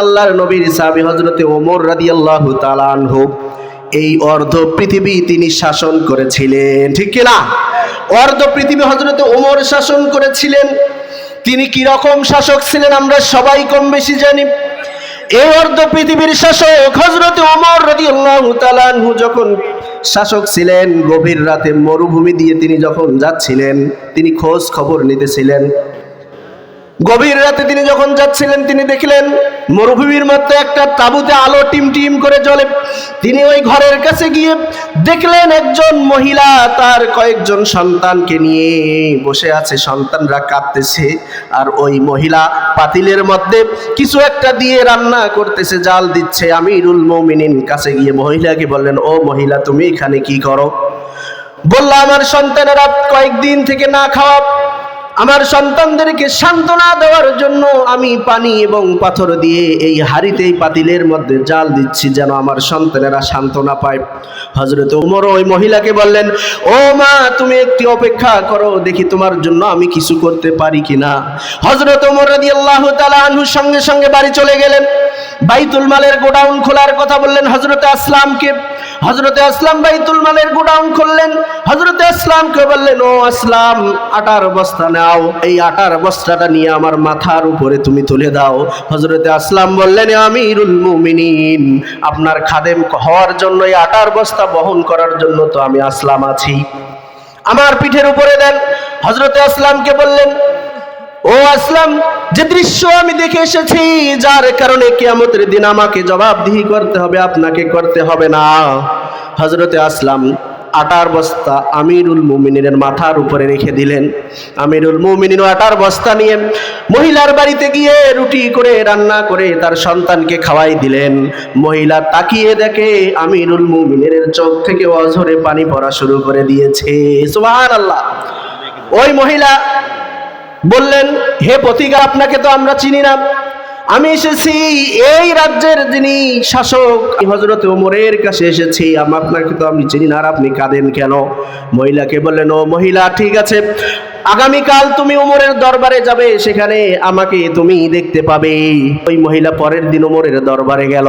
আল্লাহর নবীর সাহাবী হযরতে ওমর রাদিয়াল্লাহু তাআলা আনহু এই অর্ধ পৃথিবী তিনি শাসন করেছিলেন, ঠিক কি না? অর্ধ পৃথিবী হযরতে ওমর শাসন করেছিলেন। তিনি কি রকম শাসক ছিলেন আমরা সবাই কম বেশি জানি। এই অর্ধ পৃথিবীর শাসক হযরতে ওমর রাদিয়াল্লাহু তাআলা আনহু যখন শাসক ছিলেন, গভীর রাতে মরুভূমি দিয়ে তিনি যখন যাচ্ছিলেন, তিনি খোঁজ খবর নিতেছিলেন। গভীর রাতে তিনি যখন যাচ্ছিলেন, তিনি দেখলেন মরুভূমির মধ্যে একটা তাঁবুতে আলো টিম টিম করে জ্বলে। তিনি ওই ঘরের কাছে গিয়ে দেখলেন একজন মহিলা তার কয়েকজন সন্তানকে নিয়ে বসে আছে, সন্তানরা কাঁদতেছে, আর ওই মহিলা পাতিলের মধ্যে কিছু একটা দিয়ে রান্না করতেছে, জাল দিচ্ছে। আমিরুল মুমিনিন কাছে গিয়ে মহিলাকে বললেন, ও মহিলা, তুমি এখানে কি করো? বলল, আমার সন্তানেরা কয়েকদিন থেকে না খাওয়া, আমার সন্তানদেরকে সান্ত্বনা দেওয়ার জন্য আমি পানি এবং পাথর দিয়ে এই হাঁড়িতে পাতিলের মধ্যে জাল দিচ্ছি, যেন আমার সন্তানেরা সান্ত্বনা পায়। হযরত ওমর ওই মহিলাকে বললেন, ও মা, তুমি একটু অপেক্ষা করো, দেখি তোমার জন্য আমি কিছু করতে পারি কিনা। হযরত ওমর রাদিয়াল্লাহু তাআলা আনহু সঙ্গে সঙ্গে বাড়ি চলে গেলেন। বাইতুল মালের গোডাউন খোলার কথা বললেন হযরতে আসলামকে। হযরতে আসলাম বাইতুল মালের গোডাউন খুললেন। হযরতে আসলামকে বললেন, ও আসলাম, আটার বস্তা নাও, এই আটার বস্তাটা নিয়ে আমার মাথার উপরে তুমি তুলে দাও। হযরতে আসলাম বললেন, আমিরুল মুমিনিন, আপনার খাদেম হওয়ার জন্য এই আটার বস্তা বহন করার জন্য তো আমি আসলাম আছি, আমার পিঠের উপরে দেন। হযরতে আসলামকে বললেন, ও আসলাম, যে দৃশ্য আমি দেখে এসেছি, যার কারণে কিয়ামতের দিন আমাকে জবাবদিহি করতে হবে, আপনাকে করতে হবে না। হযরতে আসলাম আটার বস্তা আমিরুল মুমিনিনের মাথার উপরে রেখে দিলেন। আমিরুল মুমিনিন আটার বস্তা নিয়ে মহিলার বাড়িতে গিয়ে রুটি করে রান্না করে তার সন্তানকে খাওয়াই দিলেন। মহিলা তাকিয়ে দেখে আমিরুল মুমিনিনের চোখ থেকে অঝরে পানি পড়া শুরু করে দিয়েছে। সুবহানাল্লাহ। ওই মহিলা বললেন, হে পথিকা, আপনাকে তো আমরা চিনি না, আমি এসেছি এই রাজ্যের যিনি শাসক হযরত ওমরের কাছে এসেছি, আপনাকে তো আমি চিনি না, আর আপনি কাঁদেন কেন? মহিলাকে বললেন, ও মহিলা, ঠিক আছে, আগামীকাল তুমি ওমরের দরবারে যাবে, সেখানে আমাকে তুমি দেখতে পাবে। ওই মহিলা পরের দিন ওমরের দরবারে গেল।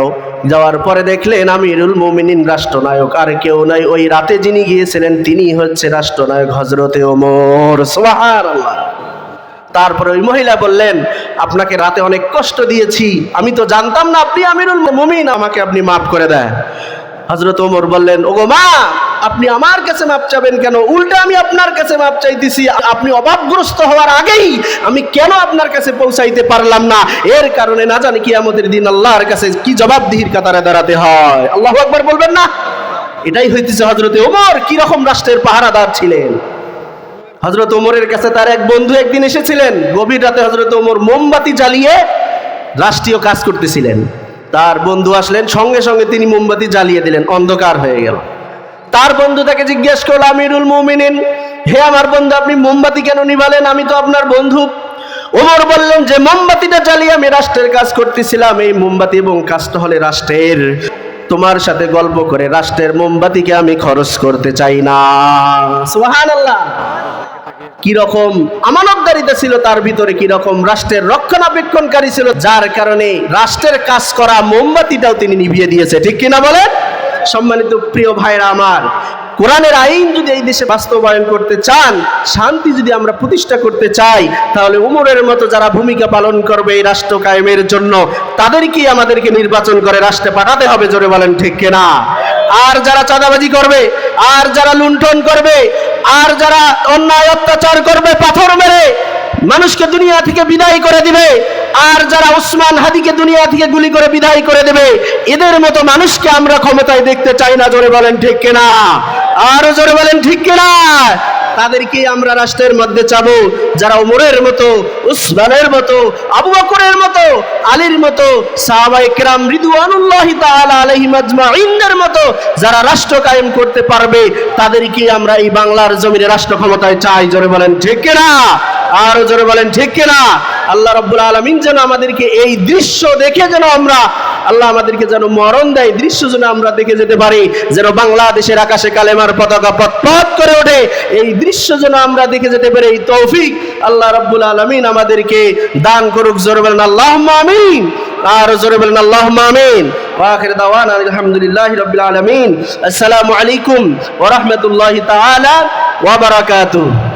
যাওয়ার পরে দেখলেন আমিরুল মুমিনিন রাষ্ট্রনায়ক, আর কেউ নাই, ওই রাতে যিনি গিয়েছিলেন তিনি হচ্ছে রাষ্ট্রনায়ক হযরতে ওমর। সুবহানাল্লাহ। তারপরে ওই মহিলা বললেন, আপনাকে রাতে অনেক কষ্ট দিয়েছি, আমি তো জানতাম না আপনি আমিরুল মুমিন, আমাকে আপনি মাফ করে দেন। হযরত ওমর বললেন, ওগো মা, আপনি আমার কাছে মাপ চাবেন কেন? উল্টা আমি আপনার কাছে মাপ চাইতেছি। আপনি অভাবগ্রস্ত হওয়ার আগেই আমি কেন আপনার কাছে পৌঁছাইতে পারলাম না? এর কারণে না জানি কিয়ামতের দিন আল্লাহর কাছে কি জবাবদিহির কাতারে দাঁড়াতে হয়। আল্লাহু আকবার বলবেন না? এটাই হইতেছে হযরতে ওমর কি রকম রাষ্ট্রের পাহারাদার ছিলেন। হযরত ওমরের কাছে তার এক বন্ধু একদিন এসেছিলেন। গভীর রাতে হযরত ওমর মোমবাতি জ্বালিয়ে রাষ্ট্রীয় কাজ করতেছিলেন। তার বন্ধু আসলেন, সঙ্গে সঙ্গে তিনি মোমবাতি জ্বালিয়ে দিলেন, অন্ধকার হয়ে গেল। তার বন্ধু তাকে জিজ্ঞেস করল, আমিরুল মুমিনিন, হে আমার বন্ধু, আপনি মোমবাতি কেন নিভালেন? আমি তো আপনার বন্ধু। ওমর বললেন, যে মোমবাতিটা জ্বালিয়ে আমি রাষ্ট্রের কাজ করতেছিলাম, এই মোমবাতি এবং কাজটা হলে রাষ্ট্রের, তোমার সাথে গল্প করে রাষ্ট্রের মোমবাতিকে আমি খরচ করতে চাই না। সুবহানাল্লাহ। কিরকম আমানতদারিতা ছিল তার ভিতরে, কিরকম রাষ্ট্রের রক্ষণাবেক্ষণকারী ছিল, যার কারণে রাষ্ট্রের কাজ করা মোমবাতিটাও তিনি নিভিয়ে দিয়েছে, ঠিক কিনা বলেন? সম্মানিত প্রিয় ভাইরা আমার, কোরআনের আইন যদি এই দেশে বাস্তবায়ন করতে চান, শান্তি যদি আমরা প্রতিষ্ঠা করতে চাই, তাহলে ওমরের মতো যারা ভূমিকা পালন করবে এই রাষ্ট্র কায়েমের জন্য, তাদেরকেই আমাদেরকে নির্বাচন করে রাষ্ট্রে পাঠাতে হবে। জোরে বলেন ঠিক কিনা? আর যারা চাঁদাবাজি করবে, আর যারা লুণ্ঠন করবে, আর যারা অন্যায় অত্যাচার করবে, পাথর মেরে মানুষকে দুনিয়া থেকে বিদায় করে দিবে, আর যারা উসমান হাদিকে দুনিয়া থেকে গুলি করে বিদায় করে দেবে, এদের মতো মানুষকে আমরা ক্ষমতায় দেখতে চাই না। জোরে বলেন ঠিক কিনা? আরো জোরে বলেন ঠিক কিনা? তাদেরকে আমরা রাষ্ট্রের মধ্যে চাবো, যারা ওমরের মতো, উসমানের মতো, আবু বকরের মতো, আলীর মতো, সাহাবায়ে কেরাম রিদওয়ানুল্লাহি তাআলা আলাইহিম আজমাইনদের মতো যারা রাষ্ট্র কায়েম করতে পারবে, তাদেরকে আমরা এই বাংলার জমিনে রাষ্ট্র ক্ষমতায় চাই। জোরে বলেন ঠিক কিনা? আরো জোরে বলেন ঠিক কিনা? আল্লাহ রাব্বুল আলামিন যেন আমাদেরকে এই দৃশ্য দেখে যেন আল্লাহ আমাদেরকে যেন মরণ দেয়, দৃশ্য যেন আমরা দেখে যেতে পারি, যেন বাংলাদেশের আকাশে কালেমার পতাকা পথ করে ওঠে, এই দৃশ্য যেন আমরা দেখে যেতে পারি। এই তৌফিক আল্লাহ রাব্বুল আলামিন আমাদেরকে দান করুক। জোরে বলেন আল্লাহুম্মা আমিন। আর জোরে বলেন আল্লাহুম্মা আমিন। ওয়া আখির দাওয়ানা আলহামদুলিল্লাহি রাব্বিল আলামিন। আসসালামু আলাইকুম ওয়া রাহমাতুল্লাহি তাআলা ওয়া বারাকাতুহু।